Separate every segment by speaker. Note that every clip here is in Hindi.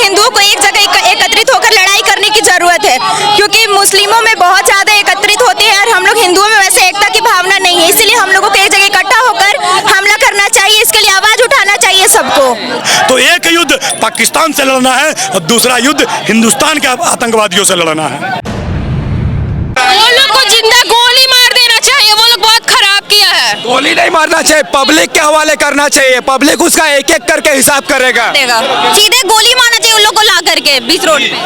Speaker 1: हिंदुओं को एक जगह एकत्रित होकर लड़ाई करने की जरूरत है, क्योंकि मुस्लिमों में बहुत ज़्यादा एकत्रित होते हैं और हम लोग हिंदुओं में वैसे एकता की भावना नहीं है। इसीलिए हम लोगों को एक जगह इकट्ठा होकर हमला करना चाहिए, इसके लिए आवाज़ उठाना चाहिए सबको।
Speaker 2: तो एक युद्ध पाकिस्तान से लड़ना है और दूसरा युद्ध हिंदुस्तान के आतंकवादियों से लड़ना है।
Speaker 3: वो लोग को जिंदा गोली मार देना चाहिए, वो लोग बहुत खराब किया है।
Speaker 4: गोली नहीं मारना चाहिए, पब्लिक के हवाले करना चाहिए, पब्लिक उसका एक एक करके हिसाब करेगा।
Speaker 1: सीधे गोली मारना चाहिए उन लोग को, ला करके बीच रोड पे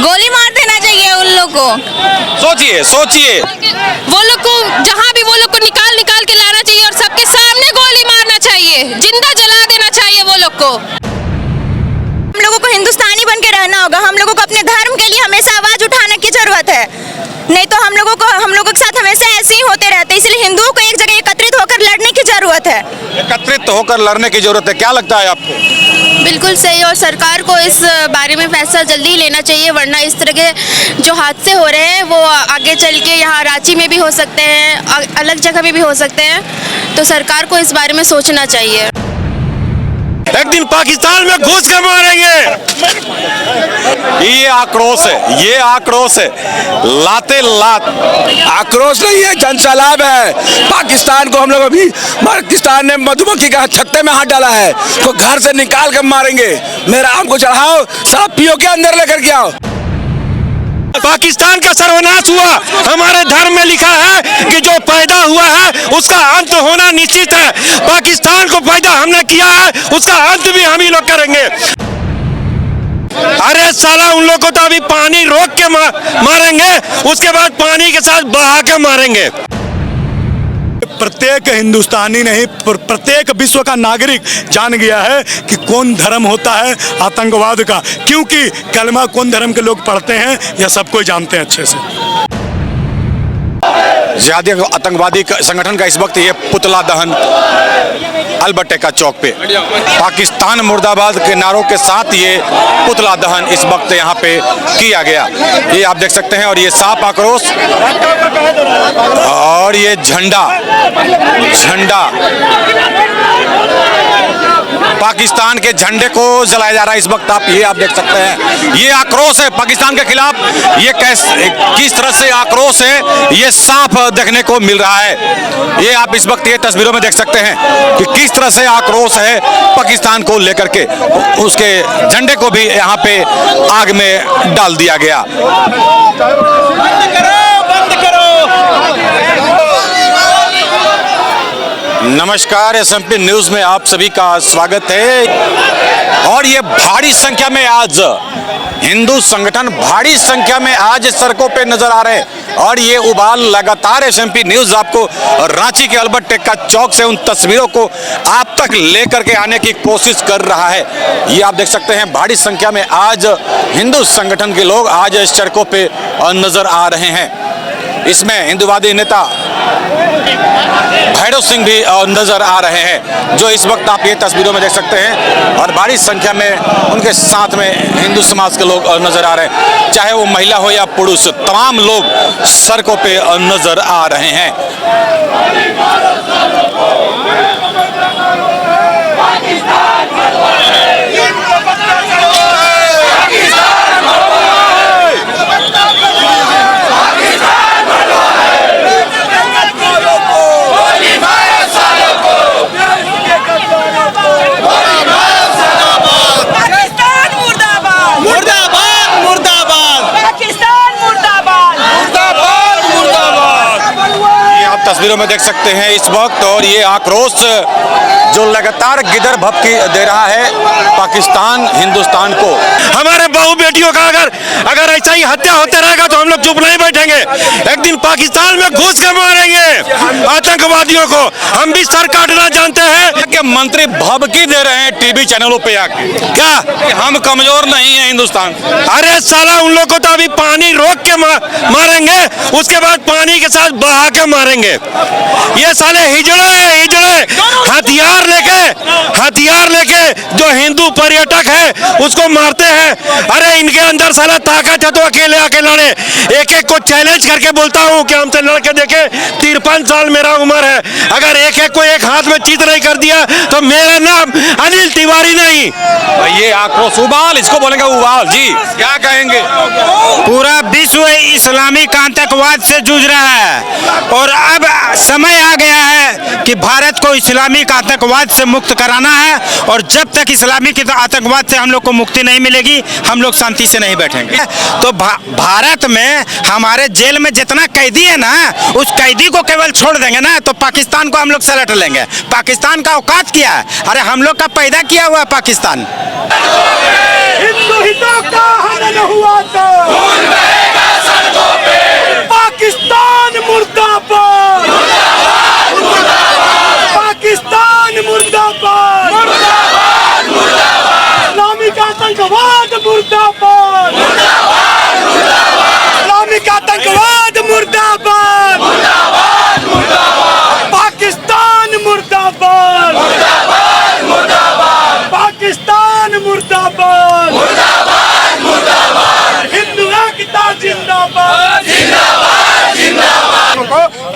Speaker 1: गोली मार देना चाहिए उन लोग को।
Speaker 4: सोचिए
Speaker 3: वो लोग को जहाँ भी वो लोग को निकाल के लाना चाहिए और सबके सामने गोली मारना चाहिए, जिंदा जला देना चाहिए वो लोग को।
Speaker 1: हम लोगों को हिंदुस्तानी बन के रहना होगा, हम लोगों को अपने धर्म के लिए हमेशा आवाज उठाने की जरूरत है, नहीं तो हम लोगों के साथ हमेशा ऐसे ही होते रहते हैं। इसलिए हिंदुओं को एक जगह एकत्रित होकर लड़ने की जरूरत है।
Speaker 4: एकत्रित होकर लड़ने की जरूरत है, क्या लगता है आपको?
Speaker 3: बिल्कुल सही, और सरकार को इस बारे में फैसला जल्दी लेना चाहिए, वरना इस तरह के जो हादसे हो रहे हैं वो आगे चल के यहाँ रांची में भी हो सकते हैं, अलग जगह में भी हो सकते हैं। तो सरकार को इस बारे में सोचना चाहिए।
Speaker 2: एक दिन पाकिस्तान में घुस के मारेंगे।
Speaker 4: ये आक्रोश है, लाते लात। आक्रोश नहीं है, जनसैलाब है। पाकिस्तान को हम लोग अभी पाकिस्तान ने मधुमक्खी का छत्ते में हाथ डाला है, तो घर से निकाल कर मारेंगे। मेरा आम को चढ़ाओ, सब पियो के अंदर लेकर के आओ।
Speaker 2: पाकिस्तान का सर्वनाश हुआ, हमारे धर्म में लिखा है कि जो पैदा हुआ है उसका अंत होना निश्चित है। पाकिस्तान को पैदा हमने किया है, उसका अंत भी हम ही लोग करेंगे। अरे साला, उन लोग को तो अभी पानी रोक के मारेंगे, उसके बाद पानी के साथ बहा के मारेंगे। प्रत्येक हिंदुस्तानी नहीं, प्रत्येक विश्व का नागरिक जान गया है कि कौन धर्म होता है आतंकवाद का, क्योंकि कलमा कौन धर्म के लोग पढ़ते हैं यह सब कोई जानते हैं अच्छे से।
Speaker 4: जिहादी आतंकवादी संगठन का इस वक्त ये पुतला दहन अल्बर्ट एक्का चौक पे, पाकिस्तान मुर्दाबाद के नारों के साथ ये पुतला दहन इस वक्त यहाँ पे किया गया। ये आप देख सकते हैं, और ये साफ आक्रोश और ये झंडा पाकिस्तान के झंडे को जलाया जा रहा है इस वक्त। आप देख सकते हैं, ये आक्रोश है पाकिस्तान के खिलाफ। ये किस तरह से आक्रोश है ये साफ देखने को मिल रहा है। ये आप इस वक्त ये तस्वीरों में देख सकते हैं कि किस तरह से आक्रोश है पाकिस्तान को लेकर के। उसके झंडे को भी यहाँ पे आग में डाल दिया गया। बंद करो। नमस्कार, SMP न्यूज में आप सभी का स्वागत है। और ये भारी संख्या में आज हिंदू संगठन भारी संख्या में आज सड़कों पे नजर आ रहे हैं, और ये उबाल लगातार SMP न्यूज आपको रांची के अल्बर्ट एक्का चौक से उन तस्वीरों को आप तक लेकर के आने की कोशिश कर रहा है। ये आप देख सकते हैं, भारी संख्या में आज हिंदू संगठन के लोग आज सड़कों पे नजर आ रहे हैं। इसमें हिंदुवादी नेता भैरव सिंह भी नजर आ रहे हैं, जो इस वक्त आप ये तस्वीरों में देख सकते हैं, और बड़ी संख्या में उनके साथ में हिंदू समाज के लोग नजर आ रहे हैं, चाहे वो महिला हो या पुरुष, तमाम लोग सड़कों पे नजर आ रहे हैं। तस्वीरों में देख सकते हैं इस वक्त, और ये आक्रोश जो लगातार गिदर भभकी दे रहा है पाकिस्तान हिंदुस्तान को।
Speaker 2: हमारे बहू बेटियों का अगर ऐसा ही हत्या होते रहेगा तो हम लोग चुप नहीं बैठेंगे। एक दिन पाकिस्तान में घुस के मारेंगे आतंकवादियों को। हम भी सर काटना जानते हैं
Speaker 4: कि मंत्री भभकी दे रहे हैं टीवी चैनलों पे आके,
Speaker 2: क्या
Speaker 4: कि हम कमजोर नहीं है हिंदुस्तान।
Speaker 2: अरे साला, उन लोग को तो अभी पानी रोक के मारेंगे, उसके बाद पानी के साथ बहा के मारेंगे। ये साले हिजड़े हथियार लेके जो हिंदू पर्यटक है उसको मारते हैं। अरे इनके अंदर साला ताकत है तो अकेले आके लड़े। एक को चैलेंज करके बोलता हूँ कि हमसे लड़के देखे, 53 साल मेरा उम्र है, अगर एक को एक हाथ में चित नहीं कर दिया तो मेरा नाम अनिल तिवारी नहीं।
Speaker 4: ये आक्रोश उबाल, इसको बोलेंगे उबाल जी, क्या कहेंगे?
Speaker 5: पूरा विश्व इस्लामिक आतंकवाद से जूझ रहा है और अब समय आ गया है कि भारत को इस्लामिक आतंकवाद से मुक्त कराना है और जब तक इस्लामिक आतंकवाद से हम लोग को मुक्ति नहीं मिलेगी हम लोग शांति से नहीं बैठेंगे। तो भारत में हमारे जेल में जितना कैदी है ना, उस कैदी को केवल छोड़ देंगे ना तो पाकिस्तान को हम लोग सलट लेंगे। पाकिस्तान का औकात क्या है? अरे हम लोग का पैदा किया हुआ पाकिस्तान।
Speaker 6: हिंदू हितों का हनन हुआ तो पाकिस्तान मुर्दाबाद, पाकिस्तान मुर्दाबाद, इस्लामिक आतंकवाद मुर्दाबाद, इस्लामिक आतंकवाद मुर्दाबाद, पाकिस्तान मुर्दाबाद, पाकिस्तान मुर्दाबाद, हिंदू एकता जिंदाबाद,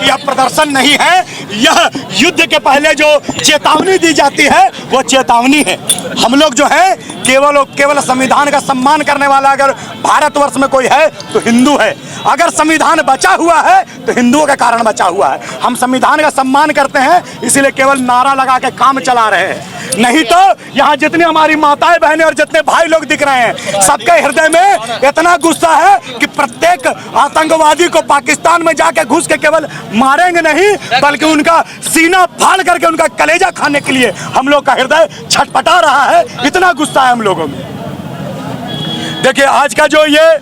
Speaker 6: यह प्रदर्शन नहीं है, यह युद्ध के पहले जो चेतावनी दी जाती है वो चेतावनी है। हम लोग जो है केवल संविधान का सम्मान करने वाला अगर भारतवर्ष में कोई है तो हिंदू है। अगर संविधान बचा हुआ है तो हिंदुओं के कारण बचा हुआ है। हम संविधान का सम्मान करते हैं इसीलिए केवल नारा लगा के काम चला रहे हैं, नहीं तो यहाँ जितनी हमारी माताएं बहनें और जितने भाई लोग दिख रहे हैं सबके हृदय में इतना गुस्सा है कि प्रत्येक आतंकवादी को पाकिस्तान में जाके घुस के केवल मारेंगे नहीं बल्कि उनका सीना फाड़ करके उनका कलेजा खाने के लिए हम लोग का हृदय छटपटा रहा है। इतना गुस्सा है हम लोगों में। देखिए आज का जो ये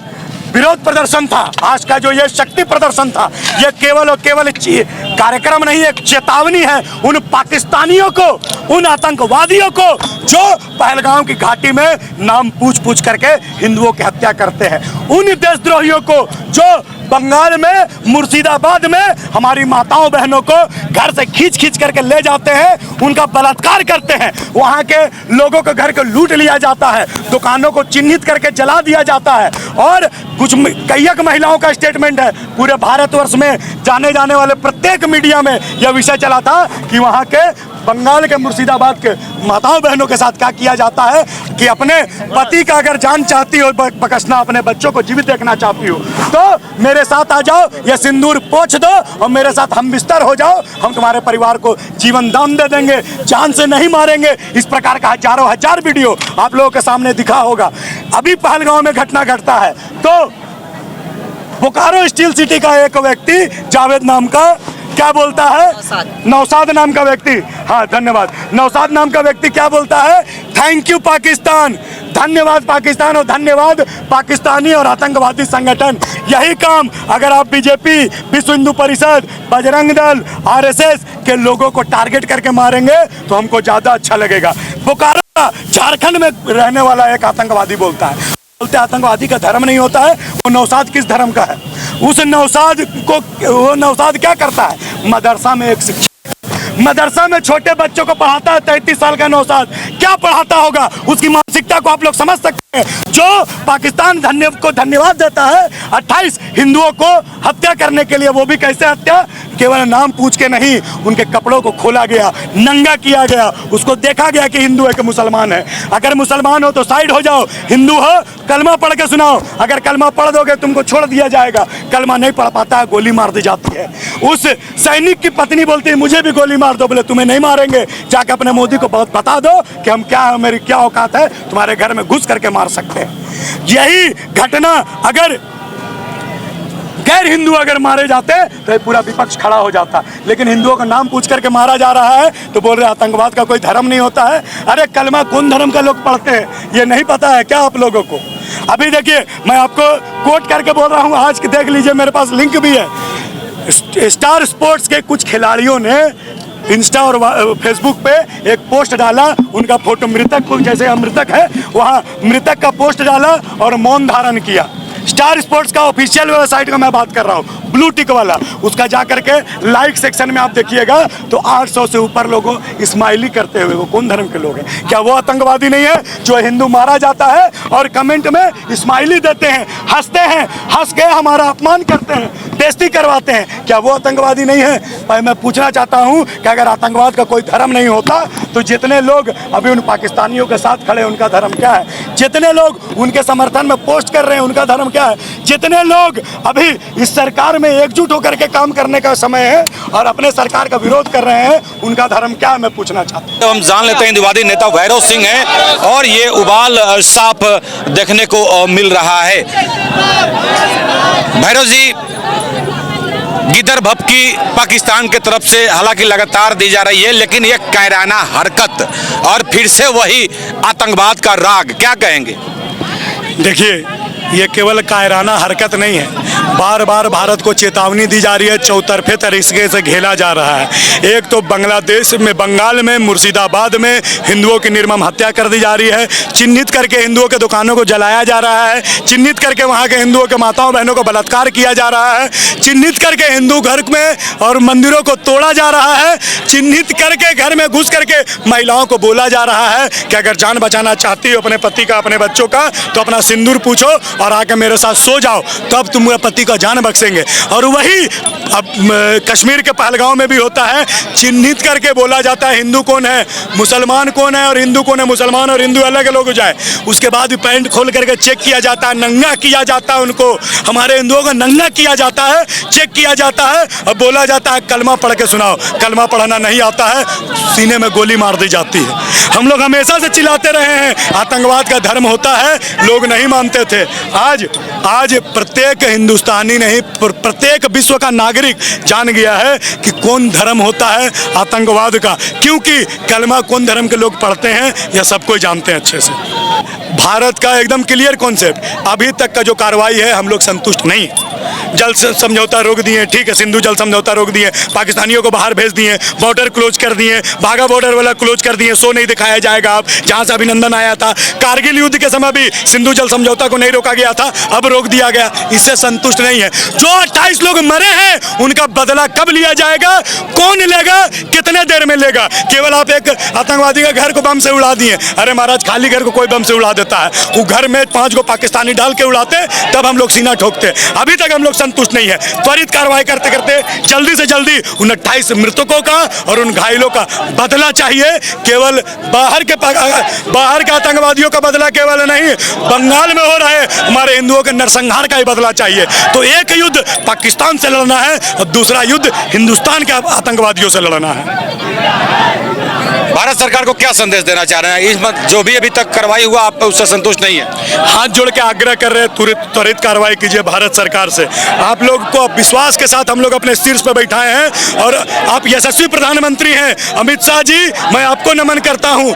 Speaker 6: विरोध प्रदर्शन था, आज का जो ये शक्ति प्रदर्शन था, ये केवल और केवल कार्यक्रम नहीं, एक चेतावनी है उन पाकिस्तानियों को, उन आतंकवादियों को जो पहलगाम की घाटी में नाम पूछ करके हिंदुओं की हत्या करते हैं, उन देशद्रोहियों को जो बंगाल में मुर्शिदाबाद में हमारी माताओं बहनों को घर से खींच करके ले जाते हैं, उनका बलात्कार करते हैं, वहाँ के लोगों के घर को लूट लिया जाता है, दुकानों को चिन्हित करके जला दिया जाता है। और कुछ कई महिलाओं का स्टेटमेंट है, पूरे भारतवर्ष में जाने वाले प्रत्येक मीडिया में यह विषय चला था कि वहाँ के बंगाल के मुर्शिदाबाद के माताओं बहनों के साथ क्या किया जाता है कि अपने पति का अगर जान चाहती हो बकसना, अपने बच्चों को जीवित देखना चाहती हो तो मेरे साथ आ जाओ, ये सिंदूर पोंछ दो और मेरे साथ हम बिस्तर हो जाओ, हम तुम्हारे परिवार को जीवन दान दे देंगे, जान से नहीं मारेंगे। इस प्रकार का हजारों हजार वीडियो आप लोगों के सामने दिखा होगा। अभी पहलगाम में घटना घटता है तो बोकारो स्टील सिटी का एक व्यक्ति जावेद नाम का क्या बोलता है, नौशाद नाम का व्यक्ति, हाँ धन्यवाद, नौशाद नाम का व्यक्ति क्या बोलता है, थैंक यू पाकिस्तान, धन्यवाद पाकिस्तान और धन्यवाद पाकिस्तानी और आतंकवादी संगठन। यही काम अगर आप बीजेपी, विश्व हिंदू परिषद, बजरंग दल, आरएसएस के लोगों को टारगेट करके मारेंगे तो हमको ज्यादा अच्छा लगेगा। बोकारो झारखंड में रहने वाला एक आतंकवादी बोलता है, बोलते आतंकवादी का धर्म नहीं होता है, वो नौशाद किस धर्म का है? उस नौशाद को, वो नौशाद क्या करता है, मदरसा में एक शिक्षक, मदरसा में छोटे बच्चों को पढ़ाता है। 33 साल का नौशाद क्या पढ़ाता होगा, उसकी मानसिकता को आप लोग समझ सकते हैं। जो पाकिस्तान को धन्यवाद देता है 28 हिंदुओं को हत्या करने के लिए, वो भी कैसे हत्या, केवल नाम पूछ के नहीं, उनके कपड़ों को खोला गया, नंगा किया गया, उसको देखा गया कि हिंदू है कि मुसलमान है। अगर मुसलमान हो तो साइड हो जाओ, हिंदू हो कलमा पढ़ के सुनाओ, अगर कलमा पढ़ दोगे तुमको छोड़ दिया जाएगा, कलमा नहीं पढ़ पाता है गोली मार दी जाती है। उस सैनिक की पत्नी बोलती है मुझे भी गोली मार दो, बोले तुम्हें नहीं मारेंगे, जाके अपने मोदी को बहुत बता दो कि हम क्या है, मेरी क्या औकात है, तुम्हारे घर में घुस करके मार सकते हैं। यही घटना अगर गैर हिंदू अगर मारे जाते तो पूरा विपक्ष खड़ा हो जाता, लेकिन हिंदुओं का नाम पूछ करके मारा जा रहा है तो बोल रहे आतंकवाद का कोई धर्म नहीं होता है। अरे कलमा कौन धर्म का लोग पढ़ते हैं, ये नहीं पता है क्या आप लोगों को? अभी देखिए मैं आपको कोट करके बोल रहा हूँ, आज के देख लीजिए, मेरे पास लिंक भी है। स्टार स्पोर्ट्स के कुछ खिलाड़ियों ने इंस्टा और फेसबुक पे एक पोस्ट डाला, उनका फोटो, मृतक को जैसे मृतक है वहाँ मृतक का पोस्ट डाला और मौन धारण किया। स्टार स्पोर्ट्स का ऑफिशियल वेबसाइट का मैं बात कर रहा हूँ, ब्लू टिक वाला, उसका जा करके लाइक सेक्शन में आप देखिएगा तो 800 से ऊपर लोगों स्माइली करते हुए। वो कौन धर्म के लोग हैं? क्या वो आतंकवादी नहीं है जो हिंदू मारा जाता है और कमेंट में स्माइली देते हैं, हंसते हैं, हंस के हमारा अपमान करते हैं, बेइज्जती करवाते हैं? क्या वो आतंकवादी नहीं है? भाई मैं पूछना चाहता हूं कि अगर आतंकवाद का कोई धर्म नहीं होता तो जितने लोग अभी उन पाकिस्तानियों के साथ खड़े हैं उनका धर्म क्या है? जितने लोग उनके समर्थन में पोस्ट कर रहे हैं उनका धर्म क्या है? जितने लोग अभी इस सरकार में एकजुट होकर के काम करने का समय है और अपने सरकार का विरोध कर रहे हैं उनका धर्म क्या है? मैं पूछना चाहता हूँ।
Speaker 4: तो हम जान लेते हैं हिंदूवादी नेता भैरव सिंह हैं और ये उबाल साफ देखने को मिल रहा है। भैरव जी, गिदर भपकी पाकिस्तान की तरफ से हालांकि लगातार दी जा रही है, लेकिन ये कायराना हरकत और फिर से वही आतंकवाद का राग, क्या कहेंगे?
Speaker 6: देखिए, ये केवल कायराना हरकत नहीं है, बार बार भारत को चेतावनी दी जा रही है, चौतरफे तरीके से घेरा जा रहा है। एक तो बांग्लादेश में, बंगाल में, मुर्शिदाबाद में हिंदुओं की निर्मम हत्या कर दी जा रही है, चिन्हित करके हिंदुओं के दुकानों को जलाया जा रहा है, चिन्हित करके वहाँ के हिंदुओं के माताओं बहनों को बलात्कार किया जा रहा है, चिन्हित करके हिंदू घर में और मंदिरों को तोड़ा जा रहा है, चिन्हित करके घर में घुस करके महिलाओं को बोला जा रहा है कि अगर जान बचाना चाहती हो अपने पति का, अपने बच्चों का, तो अपना सिंदूर पूछो और आके मेरे साथ सो जाओ, तब तुम पति का जान बख्शेंगे। और वही अब कश्मीर के पहलगांव में भी होता है, चिन्हित करके बोला जाता है हिंदू कौन है, मुसलमान कौन है और हिंदू कौन है, मुसलमान और हिंदू अलग अलग हो जाए। उसके बाद भी पैंट खोल करके चेक किया जाता है, नंगा किया जाता है उनको, हमारे हिंदुओं को नंगा किया जाता है, चेक किया जाता है और बोला जाता है कलमा पढ़ के सुनाओ। कलमा पढ़ना नहीं आता है, सीने में गोली मार दी जाती है। हम लोग हमेशा से चिल्लाते रहे हैं आतंकवाद का धर्म होता है, लोग नहीं मानते थे। आज प्रत्येक हिंदुस्तानी नहीं, प्रत्येक विश्व का नागरिक जान गया है कि कौन धर्म होता है आतंकवाद का, क्योंकि कलमा कौन धर्म के लोग पढ़ते हैं यह सब कोई जानते हैं अच्छे से। भारत का एकदम क्लियर कॉन्सेप्ट, अभी तक का जो कार्रवाई है हम लोग संतुष्ट नहीं। जल समझौता रोक दिए, ठीक है, सिंधु जल समझौता रोक दिए, पाकिस्तानियों को बाहर भेज दिए, बॉर्डर क्लोज कर दिए, बाघा बॉर्डर वाला क्लोज कर दिए, सो नहीं दिखाया जाएगा अब, जहां से अभिनंदन आया था। कारगिल युद्ध के समय भी सिंधु जल समझौता को नहीं रोका गया था, अब रोक दिया गया। इससे संतुष्ट नहीं है। जो 28 लोग मरे हैं उनका बदला कब लिया जाएगा, कौन लेगा, कितने देर में लेगा? केवल आप एक आतंकवादी का घर को बम से उड़ा दिए। अरे महाराज, खाली घर को कोई बम से उड़ा देता है, वो घर में 5 को पाकिस्तानी डाल के उड़ाते, तब हम लोग सीना ठोकते। अभी तक हम लोग संतुष्ट नहीं है। त्वरित कार्रवाई करते करते जल्दी से जल्दी उन 28 मृतकों का और उन घायलों का बदला चाहिए। केवल बाहर के आतंकवादियों का बदला केवल नहीं, बंगाल में हो रहे हमारे हिंदुओं के नरसंहार का ही बदला चाहिए। तो एक युद्ध पाकिस्तान से लड़ना है और दूसरा युद्ध हिंदुस्तान के आतंकवादियों से लड़ना है।
Speaker 4: भारत सरकार को क्या संदेश देना चाह रहे हैं? इस जो भी अभी तक कार्रवाई हुआ आप उससे संतुष्ट नहीं है?
Speaker 6: हाथ जोड़ के आग्रह कर रहे हैं, त्वरित कार्रवाई कीजिए भारत सरकार से। आप लोग को विश्वास के साथ हम लोग अपने शीर्ष पर बैठाए हैं और आप यशस्वी प्रधानमंत्री हैं। अमित शाह जी, मैं आपको नमन करता हूं,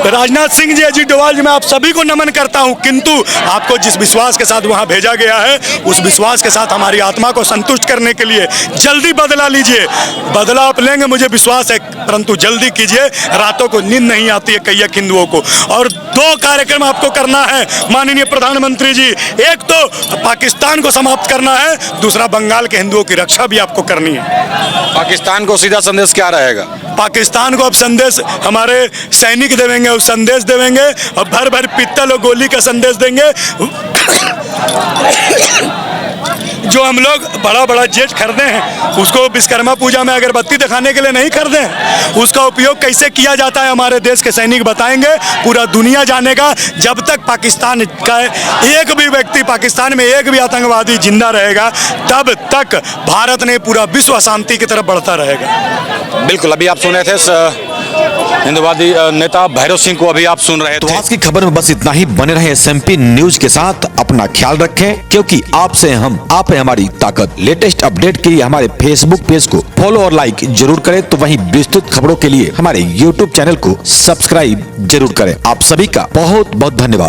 Speaker 6: राजनाथ सिंह जी, अजीत डोभाल जी, मैं आप सभी को नमन करता हूं, किंतु आपको जिस विश्वास के साथ वहां भेजा गया है उस विश्वास के साथ हमारी आत्मा को संतुष्ट करने के लिए जल्दी बदला लीजिए। बदला आप लेंगे मुझे विश्वास है, परंतु जल्दी कीजिए। रातों को नींद नहीं आती है कई हिंदुओं को। और 2 कार्यक्रम आपको करना है माननीय प्रधानमंत्री जी, एक तो पाकिस्तान को समाप्त करना है, दूसरा बंगाल के हिंदुओं की रक्षा भी आपको करनी है।
Speaker 4: पाकिस्तान को सीधा संदेश क्या रहेगा?
Speaker 6: पाकिस्तान को अब संदेश हमारे सैनिक देवेंगे, अब संदेश देवेंगे और भर भर पित्तल और गोली का संदेश देंगे। जो हम लोग बड़ा बड़ा जेट खरीदे हैं उसको विश्वकर्मा पूजा में अगरबत्ती दिखाने के लिए नहीं खरीदे हैं, उसका उपयोग कैसे किया जाता है हमारे देश के सैनिक बताएंगे, पूरा दुनिया जानेगा। जब तक पाकिस्तान का एक भी व्यक्ति, पाकिस्तान में एक भी आतंकवादी जिंदा रहेगा, तब तक भारत ने पूरा विश्व शांति की तरफ बढ़ता रहेगा।
Speaker 4: बिल्कुल, अभी आप सुन रहे थे हिंदूवादी नेता भैरव सिंह को, अभी आप सुन रहे थे।
Speaker 7: तो आज की खबर में बस इतना ही। बने रहे SMP न्यूज के साथ, अपना ख्याल रखें, क्योंकि आपसे हम, आप है हमारी ताकत। लेटेस्ट अपडेट के लिए हमारे फेसबुक पेज को फॉलो और लाइक जरूर करें, तो वहीं विस्तृत खबरों के लिए हमारे YouTube चैनल को सब्सक्राइब जरूर करें। आप सभी का बहुत बहुत धन्यवाद।